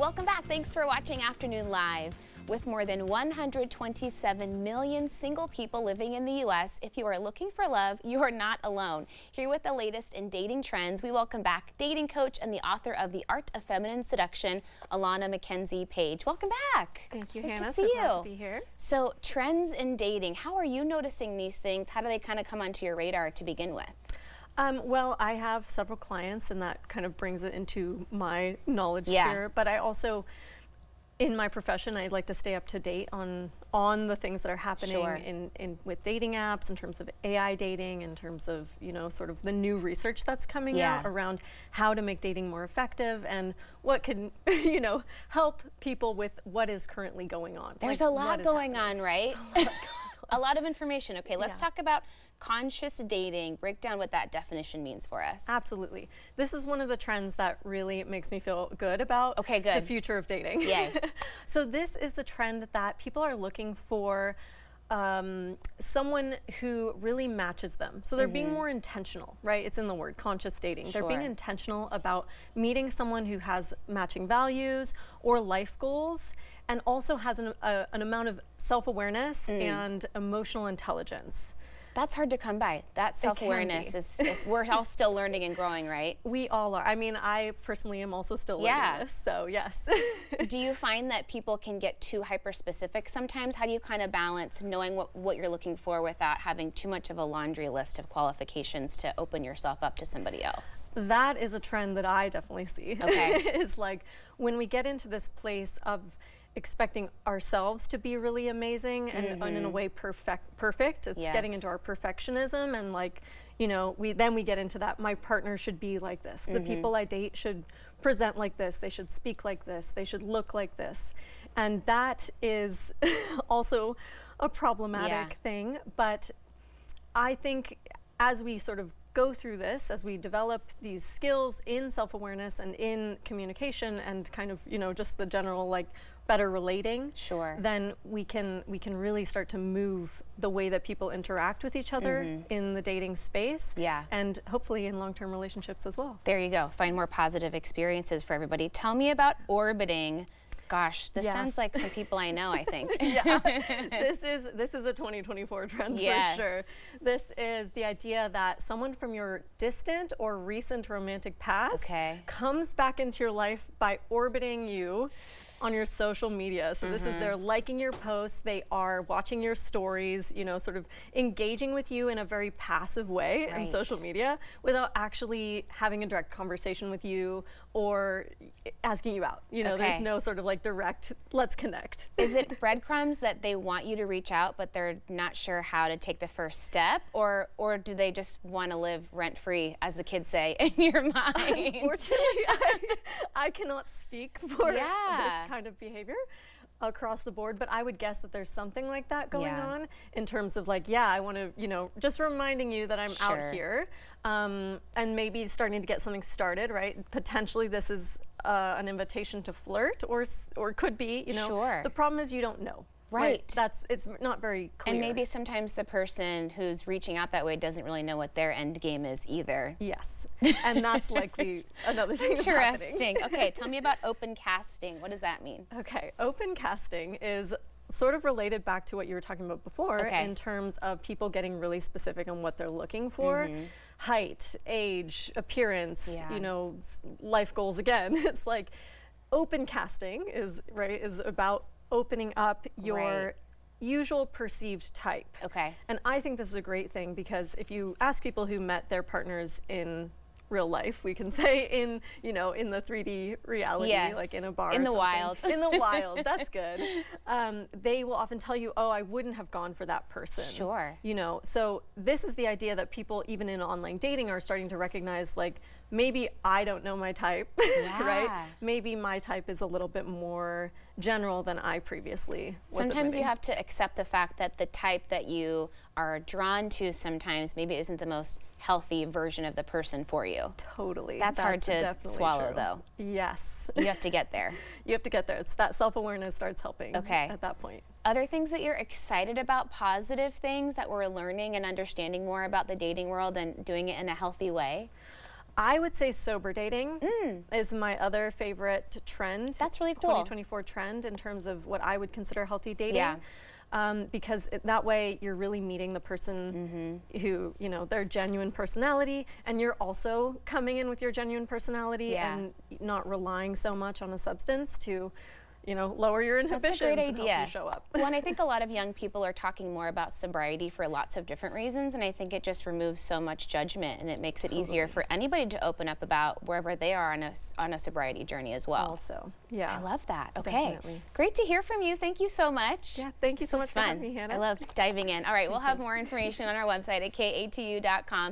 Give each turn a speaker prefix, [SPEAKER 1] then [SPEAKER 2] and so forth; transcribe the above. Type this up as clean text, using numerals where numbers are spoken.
[SPEAKER 1] Welcome back. Thanks for watching Afternoon Live. With more than 127 million single people living in the U.S., if you are looking for love, you are not alone. Here with the latest in dating trends, we welcome back dating coach and the author of The Art of Feminine Seduction, Alana McKenzie Page. Welcome back.
[SPEAKER 2] Thank you,
[SPEAKER 1] Great
[SPEAKER 2] Hannah.
[SPEAKER 1] to see you.
[SPEAKER 2] Glad to be here.
[SPEAKER 1] So, trends in dating, how are you noticing these things? How do they kind of come onto your radar to begin with?
[SPEAKER 2] Well, I have several clients, and that kind of brings it into my knowledge sphere. But I also, in my profession, I like to stay up to date on the things that are happening with dating apps, in terms of AI dating, in terms of, you know, sort of the new research that's coming out around how to make dating more effective and what can, you know, help people with what is currently going on.
[SPEAKER 1] There's a lot going on, right? A lot of information. Okay, let's talk about conscious dating. Break down what that definition means for us.
[SPEAKER 2] Absolutely. This is one of the trends that really makes me feel good about the future of dating.
[SPEAKER 1] Yay.
[SPEAKER 2] So this is the trend that people are looking for someone who really matches them. So they're being more intentional, right? It's in the word, conscious dating. They're being intentional about meeting someone who has matching values or life goals, and also has an amount of self-awareness and emotional intelligence.
[SPEAKER 1] That's hard to come by. That self-awareness is we're all still learning and growing, right?
[SPEAKER 2] We all are. I mean, I personally am also still learning this, so yes.
[SPEAKER 1] Do you find that people can get too hyper-specific sometimes? How do you kind of balance knowing what you're looking for without having too much of a laundry list of qualifications to open yourself up to somebody else?
[SPEAKER 2] That is a trend that I definitely see. Okay. Is like when we get into this place of expecting ourselves to be really amazing and in a way perfect. It's getting into our perfectionism, and like, you know, we get into that, my partner should be like this. The people I date should present like this. They should speak like this. They should look like this. And that is also a problematic thing. But I think as we sort of go through this, as we develop these skills in self-awareness and in communication and kind of, you know, just the general like better relating, then we can really start to move the way that people interact with each other in the dating space, and hopefully in long-term relationships as well.
[SPEAKER 1] There you go. Find more positive experiences for everybody. Tell me about orbiting. Gosh, this sounds like some people I know, I think.
[SPEAKER 2] This is a 2024 trend for sure. This is the idea that someone from your distant or recent romantic past comes back into your life by orbiting you on your social media. So this is they're liking your posts, they are watching your stories, you know, sort of engaging with you in a very passive way in social media without actually having a direct conversation with you or asking you out. You know, there's no sort of like direct, let's connect.
[SPEAKER 1] Is it breadcrumbs that they want you to reach out, but they're not sure how to take the first step? Or do they just want to live rent-free, as the kids say, in your mind?
[SPEAKER 2] Unfortunately, I cannot speak for this kind of behavior across the board, but I would guess that there's something like that going on in terms of like, I want to, you know, just reminding you that I'm out here, and maybe starting to get something started, right? Potentially this is an invitation to flirt, or could be, you know. The problem is you don't know. Right. It's not very clear.
[SPEAKER 1] And maybe sometimes the person who's reaching out that way doesn't really know what their end game is either.
[SPEAKER 2] Yes. And that's likely another thing that's
[SPEAKER 1] Interesting. Okay, tell me about open casting. What does that mean?
[SPEAKER 2] Okay, open casting is sort of related back to what you were talking about before in terms of people getting really specific on what they're looking for. Height, age, appearance, you know, life goals again. It's like open casting is about opening up your usual perceived type. And I think this is a great thing, because if you ask people who met their partners in real life, we can say in, you know, in the 3D reality, like in a bar
[SPEAKER 1] in the wild.
[SPEAKER 2] In the wild, that's good. They will often tell you, oh, I wouldn't have gone for that person. You know, so this is the idea that people, even in online dating, are starting to recognize, like, maybe I don't know my type, right? Maybe my type is a little bit more general than I previously was.
[SPEAKER 1] Sometimes you have to accept the fact that the type that you are drawn to sometimes maybe isn't the most healthy version of the person for you.
[SPEAKER 2] Totally.
[SPEAKER 1] That's hard to swallow, though.
[SPEAKER 2] Yes.
[SPEAKER 1] You have to get there.
[SPEAKER 2] You have to get there. It's that self-awareness starts helping at that point.
[SPEAKER 1] Other things that you're excited about, positive things that we're learning and understanding more about the dating world and doing it in a healthy way?
[SPEAKER 2] I would say sober dating is my other favorite trend.
[SPEAKER 1] That's really cool.
[SPEAKER 2] 2024 trend in terms of what I would consider healthy dating.
[SPEAKER 1] Yeah.
[SPEAKER 2] Because that way you're really meeting the person who, you know, their genuine personality, and you're also coming in with your genuine personality and not relying so much on a substance to, you know, lower your inhibitions.
[SPEAKER 1] That's a great
[SPEAKER 2] and
[SPEAKER 1] idea.
[SPEAKER 2] help you show up.
[SPEAKER 1] Well, and I think a lot of young people are talking more about sobriety for lots of different reasons, and I think it just removes so much judgment, and it makes it easier for anybody to open up about wherever they are on a sobriety journey as well.
[SPEAKER 2] Also, yeah.
[SPEAKER 1] I love that. Okay.
[SPEAKER 2] Definitely.
[SPEAKER 1] Great to hear from you. Thank you so much.
[SPEAKER 2] Yeah, thank you so much
[SPEAKER 1] for
[SPEAKER 2] having me, Hannah.
[SPEAKER 1] I love diving in. All right, we'll have more information on our website at katu.com.